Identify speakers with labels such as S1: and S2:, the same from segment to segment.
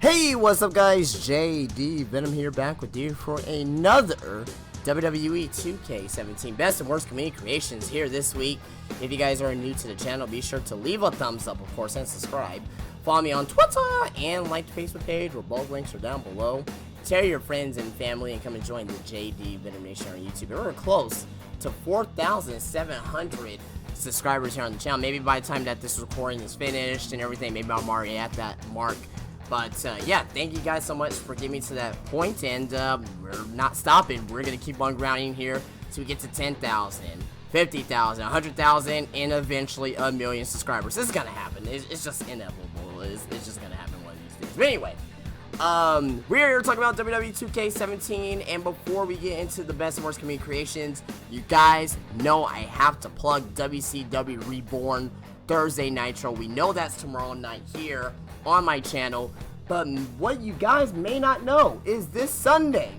S1: Hey, what's up guys? JD Venom here, back with you for another WWE 2K17 Best and Worst Community Creations here this week. If you guys are new to the channel, be sure to leave a thumbs up, of course, and subscribe. Follow me on Twitter and like the Facebook page, where both links are down below. Tell your friends and family and come and join the JD Venom Nation on YouTube. We're close to 4,700 subscribers here on the channel. Maybe by the time that this recording is finished and everything, maybe I'm already at that mark. But yeah, thank you guys so much for getting me to that point, and we're not stopping. We're going to keep on grounding here till we get to 10,000, 50,000, 100,000, and eventually a million subscribers. This is going to happen. It's just inevitable. It's just going to happen one of these days. But anyway, we're here talking about WWE 2K17, and before we get into the best and worst community creations, you guys know I have to plug WCW Reborn Thursday Nitro. We know that's tomorrow night here on my channel, but what you guys may not know is this Sunday,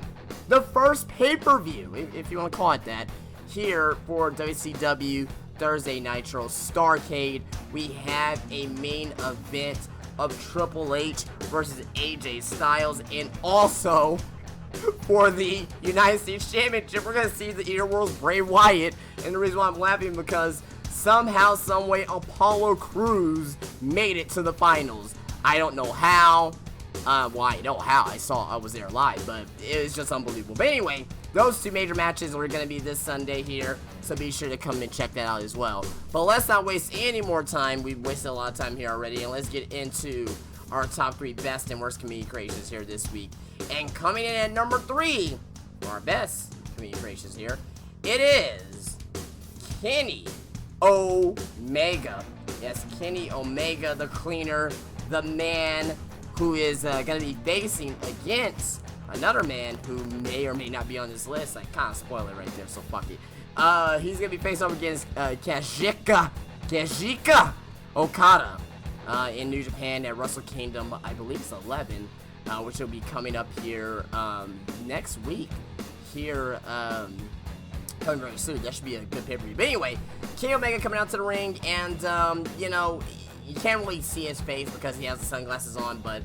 S1: the first pay-per-view, if you want to call it that, here for WCW Thursday Nitro Starrcade. We have a main event of Triple H versus AJ Styles, and also for the United States Championship, we're going to see the Earworld's Bray Wyatt. And the reason why I'm laughing, because somehow, someway, Apollo Crews made it to the finals. I don't know how. Well, I know how. I was there live, but it was just unbelievable. But anyway, those two major matches are going to be this Sunday here, so be sure to come and check that out as well. But let's not waste any more time. We've wasted a lot of time here already, and let's get into our top 3 best and worst community creations here this week. And coming in at number 3 for our best community creations here, it is Kenny Omega. Yes, Kenny Omega, the cleaner, the man who is going to be facing against another man who may or may not be on this list. I kind of spoil it right there, so fuck it. He's going to be facing off against Kazuchika Okada in New Japan at Wrestle Kingdom, I believe it's 11, which will be coming up here next week. Here, coming very soon. That should be a good pay-per-view. But anyway, Kenny Omega coming out to the ring, and you know, you can't really see his face because he has the sunglasses on, but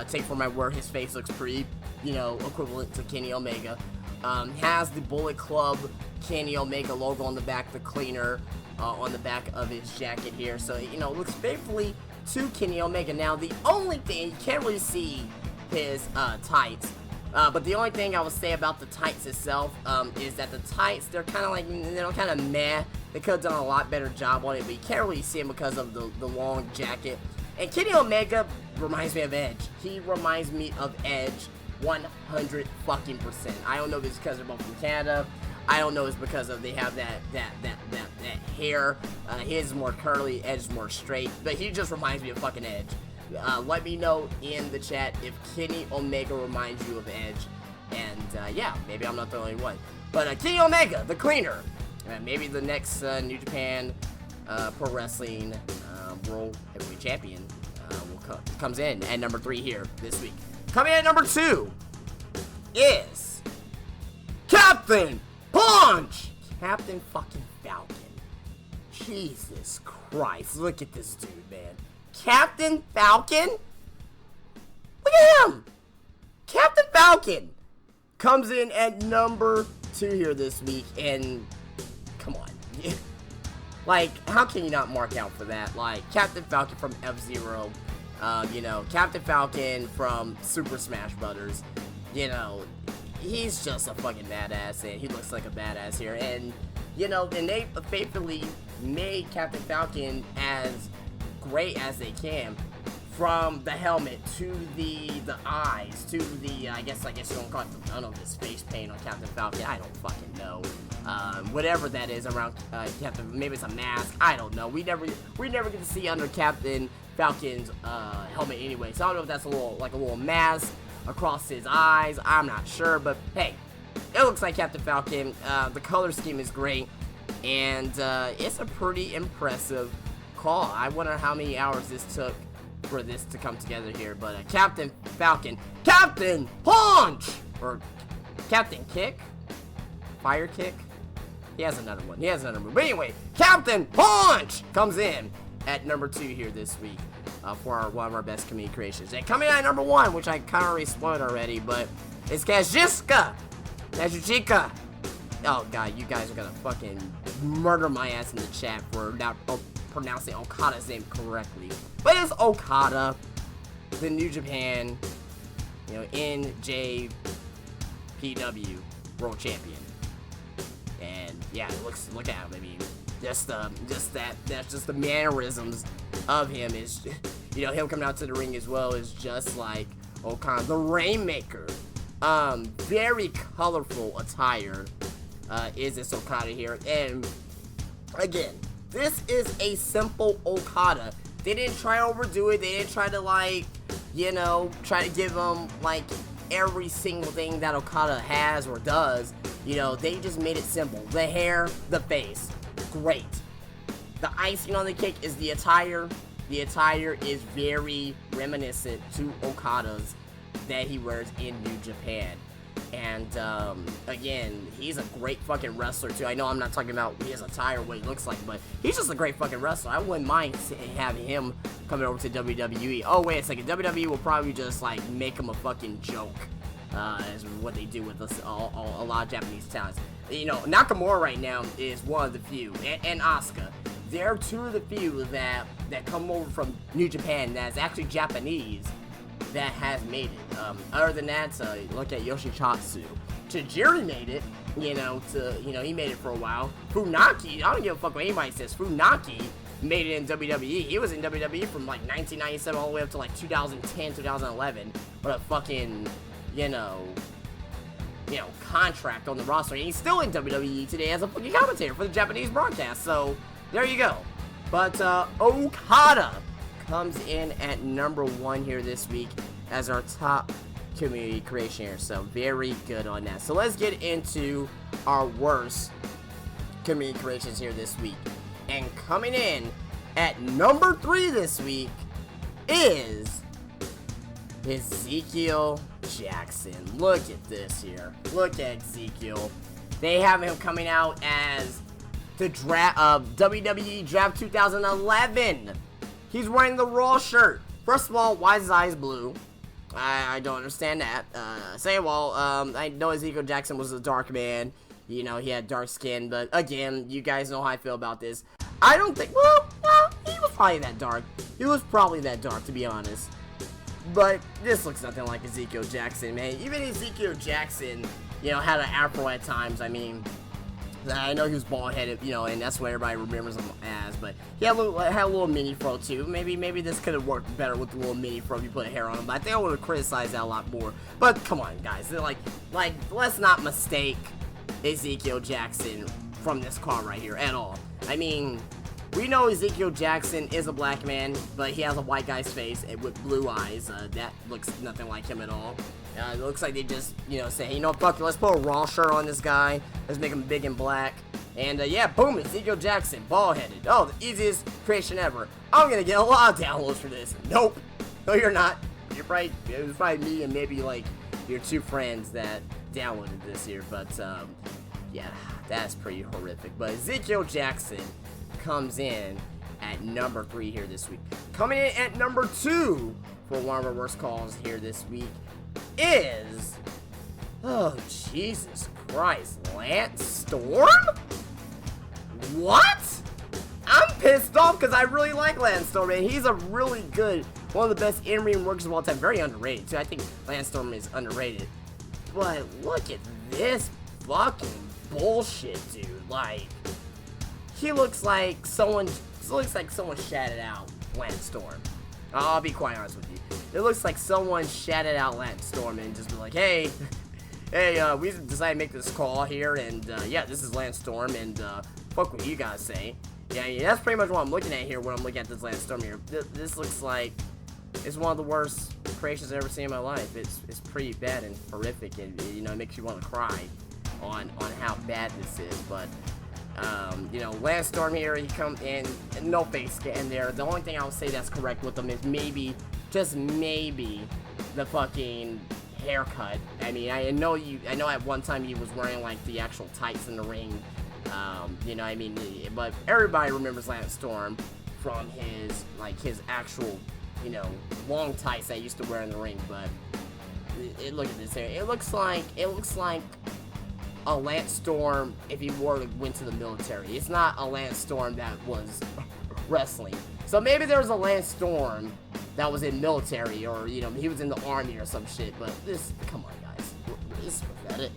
S1: take for my word, his face looks pretty, you know, equivalent to Kenny Omega. Has the Bullet Club Kenny Omega logo on the back, the cleaner on the back of his jacket here. So, you know, looks faithfully to Kenny Omega. Now, the only thing, you can't really see his tights, but the only thing I would say about the tights itself is that the tights, they're kind of like, you know, kind of meh. They could have done a lot better job on it, but you can't really see him because of the long jacket. And Kenny Omega reminds me of Edge. He reminds me of Edge 100 fucking %. I don't know if it's because they're both from Canada. I don't know if it's because of they have that hair. His is more curly, Edge is more straight, but he just reminds me of fucking Edge. Let me know in the chat if Kenny Omega reminds you of Edge, and yeah, maybe I'm not the only one. But Kenny Omega, the cleaner, maybe the next New Japan Pro Wrestling World Heavyweight Champion comes in at number 3 here this week. Coming in at number 2 is Captain Punch! Captain fucking Falcon. Jesus Christ, look at this dude, man. Captain Falcon? Look at him! Captain Falcon comes in at number 2 here this week, and come on. Like, how can you not mark out for that? Like, Captain Falcon from F-Zero, you know, Captain Falcon from Super Smash Brothers, you know, he's just a fucking badass, and he looks like a badass here, and, you know, and they faithfully made Captain Falcon as great as they can, from the helmet to the eyes to the I guess you don't call it, I don't know, this face paint on Captain Falcon. I don't fucking know. Whatever that is around Captain, maybe it's a mask. I don't know. We never get to see under Captain Falcon's helmet anyway. So I don't know if that's a little mask across his eyes. I'm not sure, but hey, it looks like Captain Falcon. The color scheme is great, and it's a pretty impressive call. I wonder how many hours this took for this to come together here, but Captain Falcon, Captain Punch, or Captain Kick, Fire Kick, he has another move, but anyway, Captain Punch comes in at number 2 here this week. for one of our best community creations. And coming in at number 1, which I kind of already spoiled already, but it's Kazuchika. Oh god, you guys are gonna fucking murder my ass in the chat for not pronouncing Okada's name correctly. But it's Okada, the New Japan, you know, NJPW World Champion. And yeah, look at him. I mean, that's just the mannerisms of him is, you know, him coming out to the ring as well is just like Okada, the Rainmaker. Very colorful attire is this Okada here, and again, this is a simple Okada. They didn't try to overdo it. They didn't try to, like, you know, try to give him like every single thing that Okada has or does. You know, they just made it simple. The hair, the face, great. The icing on the cake is the attire. The attire is very reminiscent to Okada's that he wears in New Japan. And again, he's a great fucking wrestler too. I know I'm not talking about his attire, what he looks like, but he's just a great fucking wrestler. I wouldn't mind having him coming over to WWE. Oh, wait a second. WWE will probably just like make him a fucking joke, as what they do with us, a lot of Japanese talents. You know, Nakamura right now is one of the few, and Asuka. They're two of the few that come over from New Japan that's actually Japanese that has made it. Other than that, look at Yoshitatsu. Tajiri made it, you know, he made it for a while. Funaki, I don't give a fuck what anybody says. Funaki made it in WWE. He was in WWE from like 1997 all the way up to like 2010, 2011. What a fucking, you know, contract on the roster. And he's still in WWE today as a fucking commentator for the Japanese broadcast. So, there you go. But, Okada comes in at number 1 here this week as our top community creation here. So, very good on that. So, let's get into our worst community creations here this week. And coming in at number 3 this week is Ezekiel Jackson. Look at this here. Look at Ezekiel. They have him coming out as the WWE Draft 2011. He's wearing the Raw shirt. First of all, why is his eyes blue? I don't understand that. I know Ezekiel Jackson was a dark man. You know, he had dark skin. But again, you guys know how I feel about this. I don't think, well, he was probably that dark. He was probably that dark, to be honest. But this looks nothing like Ezekiel Jackson, man. Even Ezekiel Jackson, you know, had an afro at times. I mean, I know he was bald-headed, you know, and that's what everybody remembers him as. But he had a little mini fro too. Maybe this could have worked better with the little mini fro if you put hair on him. But I think I would have criticized that a lot more. But come on, guys, like let's not mistake Ezekiel Jackson from this card right here at all. I mean, we know Ezekiel Jackson is a black man, but he has a white guy's face with blue eyes. That looks nothing like him at all. It looks like they just, you know, say, hey, you know, fuck it, let's put a Raw shirt on this guy. Let's make him big and black. And, yeah, boom, Ezekiel Jackson, bald-headed. Oh, the easiest creation ever. I'm gonna get a lot of downloads for this. Nope. No, you're not. It was probably me and maybe, like, your 2 friends that downloaded this here. But, yeah, that's pretty horrific. But Ezekiel Jackson comes in at number 3 here this week. Coming in at number 2 for one of our worst calls here this week is, oh, Jesus Christ, Lance Storm? What? I'm pissed off because I really like Lance Storm, man. He's a really good, one of the best in-ring workers of all time. Very underrated, too. I think Lance Storm is underrated. But look at this fucking bullshit, dude. Like, he looks like someone shatted out Lance Storm. I'll be quite honest with you. It looks like someone shatted out Lance Storm and just be like, hey, we decided to make this call here, and yeah, this is Lance Storm, and fuck what you guys say. Yeah, that's pretty much what I'm looking at here when I'm looking at this Lance Storm here. This looks like it's one of the worst creations I've ever seen in my life. It's pretty bad and horrific, and you know, it makes you want to cry on how bad this is. But you know, Lance Storm here, he comes in, no face scan there. The only thing I would say that's correct with him is maybe, just maybe, the fucking haircut. I mean, I know at one time he was wearing like the actual tights in the ring. You know, I mean, but everybody remembers Lance Storm from his actual you know, long tights that I used to wear in the ring, but look at this here. It looks like a Lance Storm if he went to the military. It's not a Lance Storm that was wrestling. So maybe there was a Lance Storm that was in military, or, you know, he was in the army or some shit, but come on, guys. This is pathetic.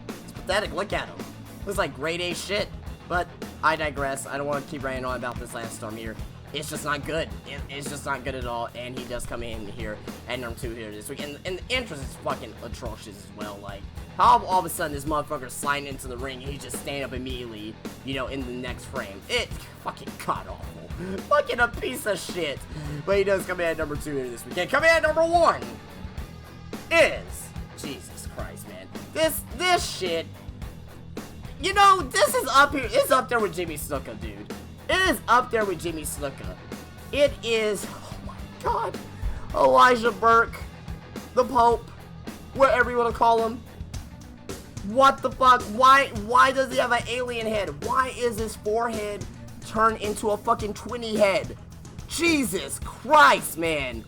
S1: It's pathetic. Look at him. Looks like grade A shit. But I digress. I don't want to keep ranting on about this Lance Storm here. It's just not good. It's just not good at all, and he does come in here at number 2 here this week. And the entrance is fucking atrocious as well. Like, how all of a sudden this motherfucker's sliding into the ring and he's just standing up immediately, you know, in the next frame. It's fucking god-awful. Fucking a piece of shit. But he does come in at number 2 here this week. And coming in at number 1 is... Jesus Christ, man. This shit... You know, this is up here. It's up there with Jimmy Snuka, dude. It is up there with Jimmy Snuka. It is, oh my god, Elijah Burke, the Pope, whatever you want to call him. What the fuck? Why does he have an alien head? Why is his forehead turned into a fucking 20 head? Jesus Christ, man.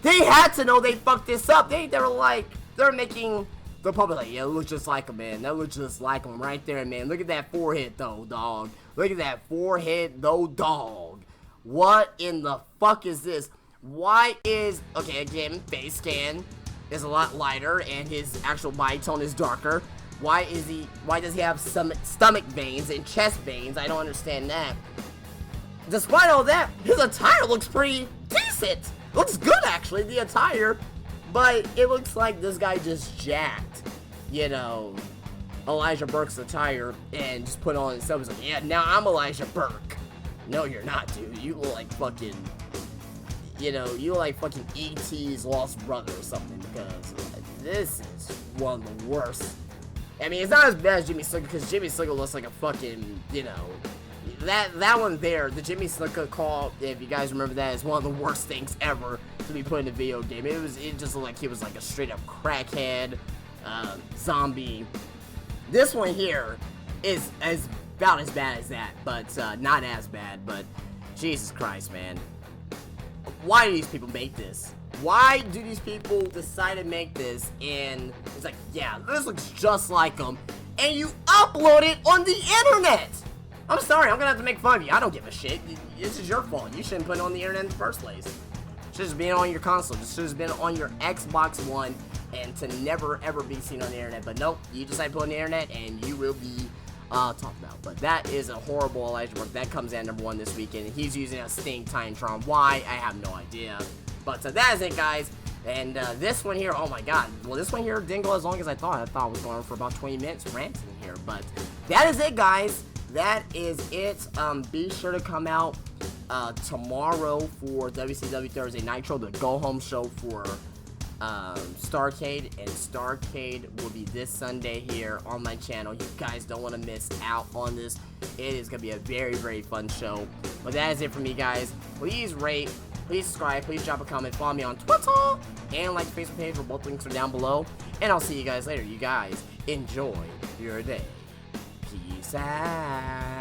S1: They had to know they fucked this up. They were like, they're making the public like, yeah, it looks just like him, man. That looks just like him right there, man. Look at that forehead, though, dog. Look at that forehead, though, dog. What in the fuck is this? Why is... Okay, again, face scan is a lot lighter, and his actual body tone is darker. Why does he have some stomach veins and chest veins? I don't understand that. Despite all that, his attire looks pretty decent. Looks good, actually, the attire. But it looks like this guy just jacked, you know, Elijah Burke's attire and just put on himself. He's like, yeah, now I'm Elijah Burke. No, you're not, dude. You look like fucking, you know, you look like fucking E.T.'s lost brother or something, because this is one of the worst. I mean, it's not as bad as Jimmy Snuka, because Jimmy Snuka looks like a fucking, you know, that one there, the Jimmy Snuka call, if you guys remember that, is one of the worst things ever to be put in a video game. It just looked like he was like a straight up crackhead, zombie. This one here is about as bad as that, but not as bad. But Jesus Christ, man, why do these people make this? Why do these people decide to make this? And it's like, yeah, this looks just like them, and you upload it on the internet. I'm sorry, I'm gonna have to make fun of you. I don't give a shit. This is your fault. You shouldn't put it on the internet in the first place. Should have been on your console. It should have been on your Xbox One, and to never ever be seen on the internet. But nope, you decide to put it on the internet, and you will be talked about. But that is a horrible Elijah Burke. That comes in number 1 this weekend, and he's using a Sting Titantron. Why? I have no idea. But that is it, guys. And this one here, oh my god. Well, this one here didn't go as long as I thought. I thought it was going on for about 20 minutes ranting here. But that is it, guys. That is it. Be sure to come out tomorrow for WCW Thursday Nitro, the go-home show for Starrcade, and Starrcade will be this Sunday here on my channel. You guys don't want to miss out on this. It is going to be a very, very fun show. But that is it for me, guys. Please rate, please subscribe, please drop a comment, follow me on Twitter, and like the Facebook page, where both links are down below. And I'll see you guys later. You guys enjoy your day. Peace out.